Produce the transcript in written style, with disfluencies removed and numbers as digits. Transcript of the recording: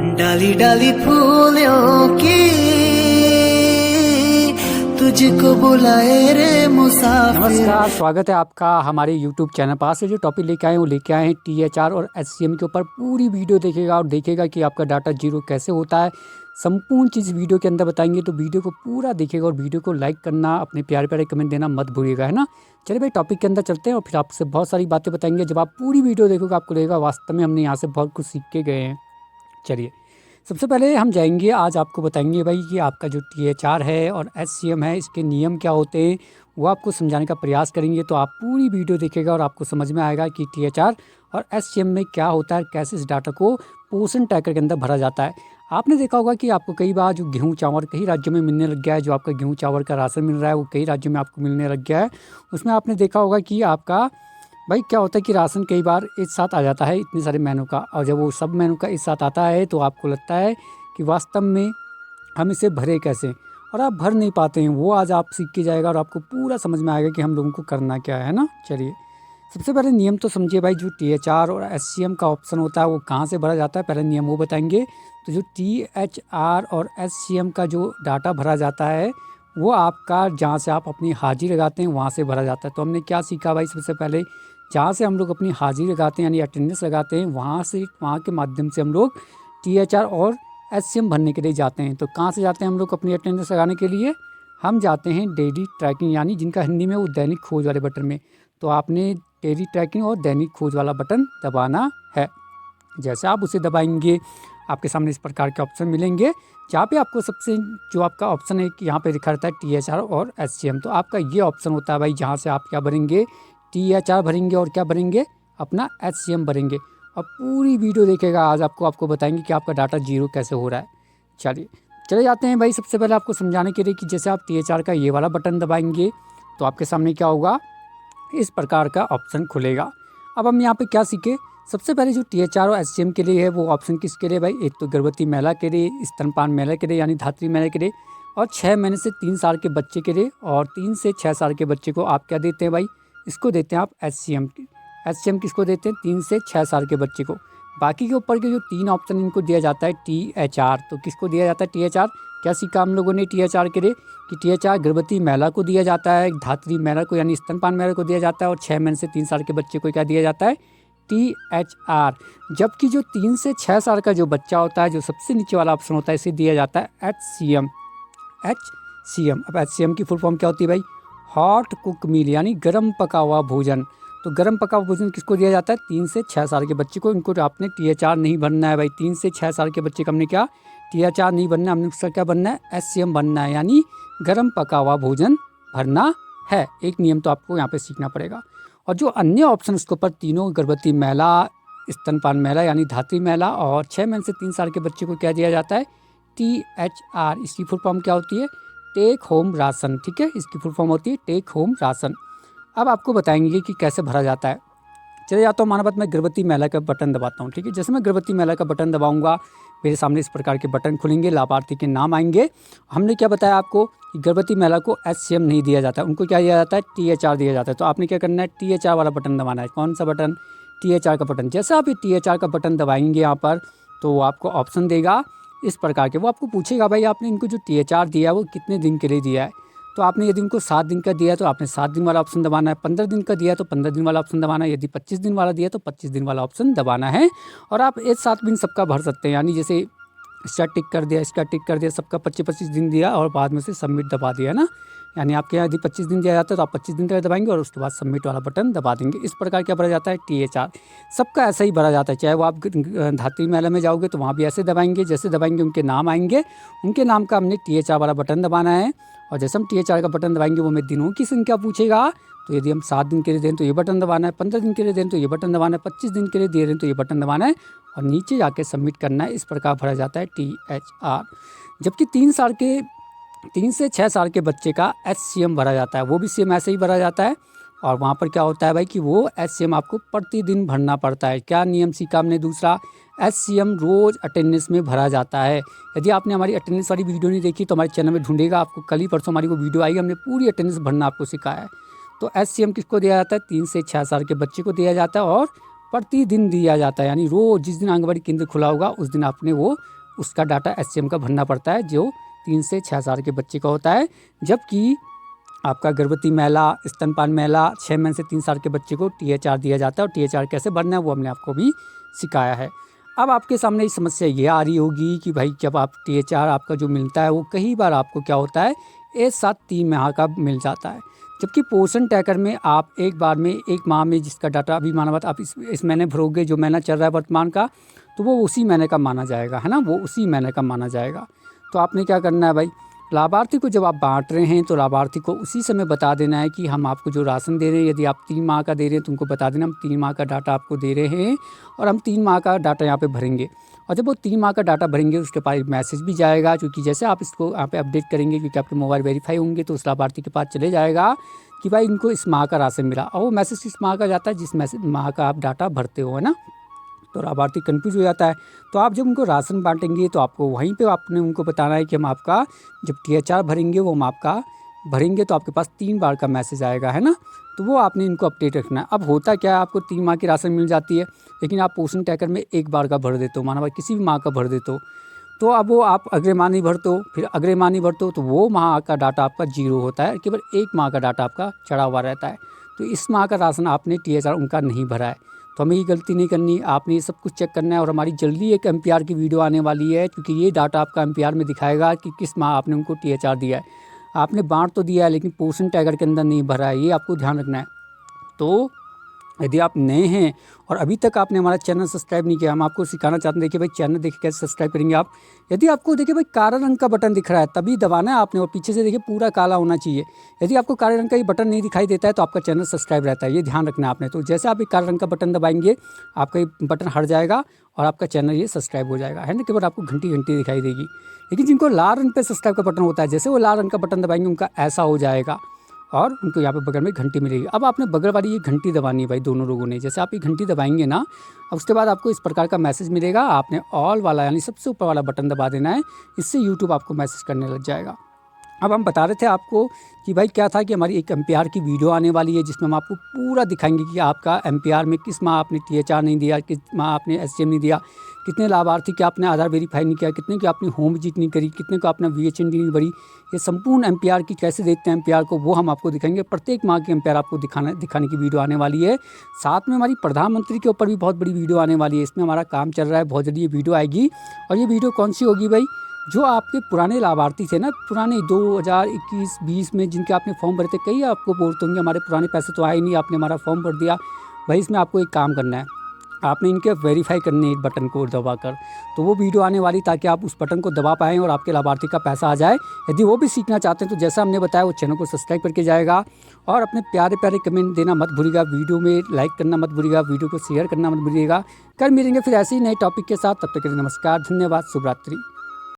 डाली डाली फूलों की तुझको बुलाए रे मुसाफिर। नमस्कार, स्वागत है आपका हमारे YouTube चैनल पर। आज से जो टॉपिक लेके आए हैं वो लेके आए हैं THR और HCM के ऊपर। पूरी वीडियो देखेगा और देखेगा कि आपका डाटा जीरो कैसे होता है। संपूर्ण चीज़ वीडियो के अंदर बताएंगे, तो वीडियो को पूरा देखिएगा और वीडियो को लाइक करना, अपने प्यारे प्यारे कमेंट देना मत भूलिएगा, है ना। चलिए भाई, टॉपिक के अंदर चलते हैं और फिर आपसे बहुत सारी बातें बताएंगे। जब आप पूरी वीडियो देखोगे आपको लगेगा वास्तव में हमने यहाँ से बहुत कुछ सीख के गए हैं। चलिए, सबसे पहले हम जाएंगे, आज आपको बताएंगे भाई कि आपका जो THR है और HCM है, इसके नियम क्या होते हैं, वो आपको समझाने का प्रयास करेंगे। तो आप पूरी वीडियो देखेगा और आपको समझ में आएगा कि THR और HCM में क्या होता है, कैसे इस डाटा को पोषण ट्रैकर के अंदर भरा जाता है। आपने देखा होगा कि आपको कई बार जो गेहूँ चावल कई राज्यों में मिलने लग गया है, जो आपका गेहूँ चावल का राशन मिल रहा है वो कई राज्यों में आपको मिलने लग गया है। उसमें आपने देखा होगा कि आपका भाई क्या होता है कि राशन कई बार एक साथ आ जाता है इतने सारे मेनू का, और जब वो सब मेनू का एक साथ आता है तो आपको लगता है कि वास्तव में हम इसे भरे कैसे, और आप भर नहीं पाते हैं। वो आज आप सीख के जाएगा और आपको पूरा समझ में आएगा कि हम लोगों को करना क्या है ना। चलिए, सबसे पहले नियम तो समझिए भाई, जो THR और HCM का ऑप्शन होता है वो कहाँ से भरा जाता है, पहले नियम वो बताएंगे। तो जो THR और HCM का जो डाटा भरा जाता है वो आपका जहाँ से आप अपनी हाजिरी लगाते हैं वहाँ से भरा जाता है। तो हमने क्या सीखा भाई, सबसे पहले जहाँ से हम लोग अपनी हाजिरी लगाते हैं यानी अटेंडेंस लगाते हैं, वहाँ के माध्यम से हम लोग THR और HCM भरने के लिए जाते हैं। तो कहाँ से जाते हैं हम लोग अपनी अटेंडेंस लगाने के लिए? हम जाते हैं डेली ट्रैकिंग, यानी जिनका हिंदी में वो दैनिक खोज वाले बटन में। तो आपने डेली ट्रैकिंग और दैनिक खोज वाला बटन दबाना है। जैसे आप उसे दबाएंगे आपके सामने इस प्रकार के ऑप्शन मिलेंगे, जहाँ पे आपको सबसे जो आपका ऑप्शन है कि यहाँ पे लिखा रहता है THR और HCM। तो आपका ये ऑप्शन होता है भाई, जहाँ से आप क्या भरेंगे, THR भरेंगे और क्या भरेंगे, अपना HCM भरेंगे। और पूरी वीडियो देखेगा, आज आपको बताएंगे कि आपका डाटा जीरो कैसे हो रहा है। चलिए चले जाते हैं भाई, सबसे पहले आपको समझाने के लिए कि जैसे आप THR का ये वाला बटन दबाएंगे तो आपके सामने क्या होगा, इस प्रकार का ऑप्शन खुलेगा। अब हम यहाँ पे क्या सीखे, सबसे पहले जो THR और HCM के लिए है वो ऑप्शन किसके लिए भाई, एक तो गर्भवती महिला के लिए, स्तनपान महिला के लिए यानी धात्री महिला के लिए, और 6 महीने से 3 साल के बच्चे के लिए, और 3 से 6 साल के बच्चे को आप क्या देते हैं भाई, इसको देते हैं आप HCM। HCM किसको देते हैं, 3 से 6 साल के बच्चे को। बाकी के ऊपर के जो 3 ऑप्शन इनको दिया जाता है THR। तो किसको दिया जाता है THR, क्या सीखा हम लोगों ने THR के लिए कि THR गर्भवती महिला को दिया जाता है, धात्री महिला को यानी स्तनपान महिला को दिया जाता है, और 6 महीने से 3 साल के बच्चे को क्या दिया जाता है, THR। जबकि जो 3 से 6 साल का जो बच्चा होता है, जो सबसे नीचे वाला ऑप्शन होता है, इसे दिया जाता है HCM। अब HCM की फुल फॉर्म क्या होती है भाई, हॉट कुक मील यानी गर्म पका हुआ भोजन। तो गर्म पका हुआ भोजन किसको दिया जाता है, 3 से 6 साल के बच्चे को। इनको आपने THR नहीं बनना है भाई, 3 से 6 साल के बच्चे का हमने क्या THR नहीं बनना है, हमने उसका क्या बनना है, HCM बनना है, यानी गर्म पका हुआ भोजन भरना है। एक नियम तो आपको यहाँ पे सीखना पड़ेगा। और जो अन्य ऑप्शन उसके ऊपर तीनों, गर्भवती महिला, स्तनपान महिला यानी धात्री महिला, और 6 महीने से 3 साल के बच्चे को क्या दिया जाता है, THR। इसकी फुल फॉर्म क्या होती है, टेक होम राशन। ठीक है, इसकी फुल फॉर्म होती है टेक होम राशन। अब आपको बताएंगे कि कैसे भरा जाता है। चले जाता हूँ, माना बात मैं गर्भवती महिला का बटन दबाता हूँ। ठीक है, जैसे मैं गर्भवती महिला का बटन दबाऊंगा मेरे सामने इस प्रकार के बटन खुलेंगे, लाभार्थी के नाम आएंगे। हमने क्या बताया आपको कि गर्भवती महिला को HCM नहीं दिया जाता, उनको क्या दिया जाता है, THR दिया जाता है। तो आपने क्या करना है, THR वाला बटन दबाना है। कौन सा बटन, THR का बटन। जैसे आप ये THR का बटन दबाएंगे यहाँ पर, तो वो आपको ऑप्शन देगा इस प्रकार के। वो आपको पूछेगा भाई आपने इनको जो THR दिया है वो कितने दिन के लिए दिया है। तो आपने यदि उनको 7 दिन का दिया है तो आपने 7 दिन वाला ऑप्शन दबाना है, 15 दिन का दिया है तो 15 दिन वाला ऑप्शन दबाना है, यदि 25 दिन वाला दिया है तो 25 दिन वाला ऑप्शन दबाना है। और आप एक साथ भी सबका भर सकते हैं, यानी जैसे इसका टिक कर दिया, इसका टिक कर दिया, सबका 25-25 दिन दिया और बाद में से सबमिट दबा दिया, है ना। यानी आपके यहाँ यदि 25 दिन दिया जाता है तो आप 25 दिन का दबाएंगे और उसके बाद सबमिट वाला बटन दबा देंगे। इस प्रकार क्या भरा जाता है THR। सबका ऐसा ही भरा जाता है, चाहे वो आप धात्री महिला में जाओगे तो वहाँ भी ऐसे दबाएंगे, जैसे दबाएंगे उनके नाम आएंगे, उनके नाम का हमने THR वाला बटन दबाना है। और जैसे हम THR का बटन दबाएंगे वो हमें दिनों की संख्या पूछेगा। तो यदि हम 7 दिन के लिए दें तो ये बटन दबाना है, 15 दिन के लिए दें तो ये बटन दबाना है, 25 दिन के लिए दे रहे हैं तो ये बटन दबाना है और नीचे जाके सबमिट करना है। इस प्रकार भरा जाता है THR। जबकि 3 से 6 साल के बच्चे का HCM भरा जाता है, वो भी सेम ऐसे ही भरा जाता है। और वहाँ पर क्या होता है भाई कि वो HCM आपको प्रतिदिन भरना पड़ता है। क्या नियम सीखा हमने दूसरा, HCM रोज़ अटेंडेंस में भरा जाता है। यदि आपने हमारी अटेंडेंस वाली वीडियो नहीं देखी तो हमारे चैनल में ढूंढेगा, आपको कल ही परसों हमारी वो वीडियो आई, हमने पूरी अटेंडेंस भरना आपको सिखाया है। तो HCM किसको दिया जाता है, 3 से 6 साल के बच्चे को दिया जाता है और प्रतिदिन दिया जाता है, यानी रोज़ जिस दिन आंगनबाड़ी केंद्र खुला होगा उस दिन आपने वो उसका डाटा SCM का भरना पड़ता है, जो 3 से 6 साल के बच्चे का होता है। जबकि आपका गर्भवती महिला, स्तनपान महिला, 6 महीने से 3 साल के बच्चे को THR दिया जाता है। और THR कैसे भरना है वो हमने आपको भी सिखाया है। अब आपके सामने ये समस्या ये आ रही होगी कि भाई जब आप THR आपका जो मिलता है वो कई बार आपको क्या होता है एक साथ 3 माह का मिल जाता है, जबकि पोषण ट्रैकर में आप एक बार में 1 माह में जिसका डाटा अभी माना बात आप इस महीने भरोगे, जो महीना चल रहा है वर्तमान का, तो वो उसी महीने का माना जाएगा, है ना, वो उसी महीने का माना जाएगा। तो आपने क्या करना है भाई, लाभार्थी को जब आप बांट रहे हैं तो लाभार्थी को उसी समय बता देना है कि हम आपको जो राशन दे रहे हैं, यदि आप 3 माह का दे रहे हैं तो उनको बता देना हम 3 माह का डाटा आपको दे रहे हैं और हम 3 माह का डाटा यहाँ पे भरेंगे। और जब वो 3 माह का डाटा भरेंगे उसके पास एक मैसेज भी जाएगा, क्योंकि जैसे आप इसको यहाँ पे अपडेट करेंगे, क्योंकि आपके मोबाइल वेरीफाई होंगे, तो उस लाभार्थी के पास चले जाएगा कि भाई इनको इस माह का राशन मिला। और वो मैसेज इस माह का जाता है जिस माह का आप डाटा भरते हो, है ना। तो लाभार्थी कन्फ्यूज़ हो जाता है। तो आप जब उनको राशन बांटेंगे तो आपको वहीं पे आपने उनको बताना है कि हम आपका जब THR भरेंगे वो हम आपका भरेंगे तो आपके पास 3 बार का मैसेज आएगा, है ना। तो वो आपने इनको अपडेट रखना है। अब होता क्या है, आपको 3 माह की राशन मिल जाती है, लेकिन आप पोषण ट्रैकर में 1 बार का भर देते हो, माना भाई किसी भी माह का भर देते हो, तो अब वो आप अगले माह नहीं भरते हो, फिर अगले माह नहीं भरते हो, तो वो माह का डाटा आपका 0 होता है, केवल 1 माह का डाटा आपका चढ़ा हुआ रहता है। तो इस माह का राशन आपने THR उनका नहीं भरा है, तो हमें ये गलती नहीं करनी, आपने ये सब कुछ चेक करना है। और हमारी जल्दी एक MPR की वीडियो आने वाली है, क्योंकि ये डाटा आपका MPR में दिखाएगा कि किस माह आपने उनको THR दिया है। आपने बांट तो दिया है लेकिन पोषण ट्रैकर के अंदर नहीं भरा है, ये आपको ध्यान रखना है। तो यदि आप नए हैं और अभी तक आपने हमारा चैनल सब्सक्राइब नहीं किया, हम आपको सिखाना चाहते हैं। देखिए भाई, चैनल देखिए कैसे सब्सक्राइब करेंगे आप। यदि आपको देखिए भाई काला रंग का बटन दिख रहा है तभी दबाना है आपने, और पीछे से देखिए पूरा काला होना चाहिए। यदि आपको काले रंग का ये बटन नहीं दिखाई देता है तो आपका चैनल सब्सक्राइब रहता है, ये ध्यान रखना है आपने। तो जैसे आप एक काले रंग का बटन दबाएंगे आपका ये बटन हट जाएगा और आपका चैनल ये सब्सक्राइब हो जाएगा, है ना। केवल आपको घंटी दिखाई देगी। लेकिन जिनको लाल रंग पे सब्सक्राइब का बटन होता है, जैसे वो लाल रंग का बटन दबाएंगे उनका ऐसा हो जाएगा और उनको यहाँ पे बगल में घंटी मिलेगी। अब आपने बगल वाली ये घंटी दबानी है भाई, दोनों लोगों ने। जैसे आप ये घंटी दबाएंगे ना, अब उसके बाद आपको इस प्रकार का मैसेज मिलेगा। आपने ऑल वाला यानी सबसे ऊपर वाला बटन दबा देना है, इससे यूट्यूब आपको मैसेज करने लग जाएगा। अब हम बता रहे थे आपको कि भाई क्या था कि हमारी एक MPR की वीडियो आने वाली है, जिसमें हम आपको पूरा दिखाएंगे कि आपका MPR में किस माह आपने THR नहीं दिया, किस माह आपने SCM नहीं दिया, कितने लाभार्थी के आपने आधार वेरीफाई नहीं किया, कितने की आपने होम विजिट नहीं करी, कितने को आपने VHND नहीं भरी। ये संपूर्ण MPR की कैसे देखते हैं MPR को, वो हम आपको दिखाएंगे। प्रत्येक माह की MPR आपको दिखाने की वीडियो आने वाली है। साथ में हमारी प्रधानमंत्री के ऊपर भी बहुत बड़ी वीडियो आने वाली है, इसमें हमारा काम चल रहा है, बहुत जल्दी ये वीडियो आएगी। और ये वीडियो कौन सी होगी भाई, जो आपके पुराने लाभार्थी थे ना, पुराने 2021-20 में जिनके आपने फॉर्म भरे थे, कई आपको बोलते होंगे हमारे पुराने पैसे तो आए नहीं, आपने हमारा फॉर्म भर दिया। भाई इसमें आपको एक काम करना है, आपने इनके वेरीफाई करने एक बटन को दबाकर, तो वो वीडियो आने वाली ताकि आप उस बटन को दबा पाएँ और आपके लाभार्थी का पैसा आ जाए। यदि वो भी सीखना चाहते हैं तो जैसा हमने बताया वो चैनल को सब्सक्राइब करके जाएगा और अपने प्यारे प्यारे कमेंट देना मत भूलिएगा, वीडियो में लाइक करना मत भूलिएगा, वीडियो को शेयर करना मत भूलिएगा। कल मिलेंगे फिर ऐसे ही नए टॉपिक के साथ, तब तक के लिए नमस्कार, धन्यवाद, शुभ रात्रि।